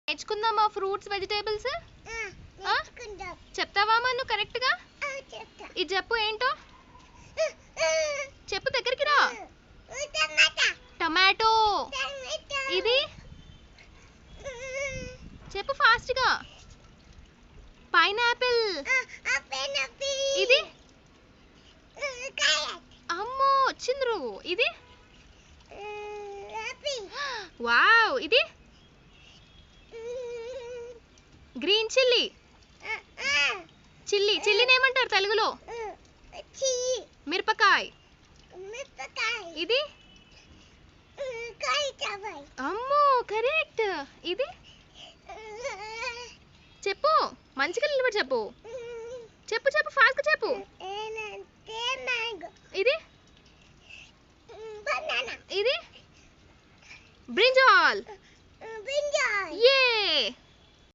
నేర్చుకుందామా fruits vegetables? చెప్తావా మన్ను correct గా? ఇది చెప్పు ఏంటో చెప్పు, దగ్గరికి రా. టమాటో. ఇది చెప్పు ఫాస్ట్ గా. పైనాపిల్. ఇది అమ్మో వచ్చింద్రు. ఇది వావ్. ఇది గ్రీన్ చిల్లీ. చిల్లీని ఏమంటారు తెలుగులో? మిరపకాయ. ఇది అమ్మో కరెక్ట్. ఇది చెప్పు, మంచిగా నిలబడి చెప్పు. చెప్పు ఫాస్ట్ గా చెప్పు. ఇది ఇది బ్రింజాల్.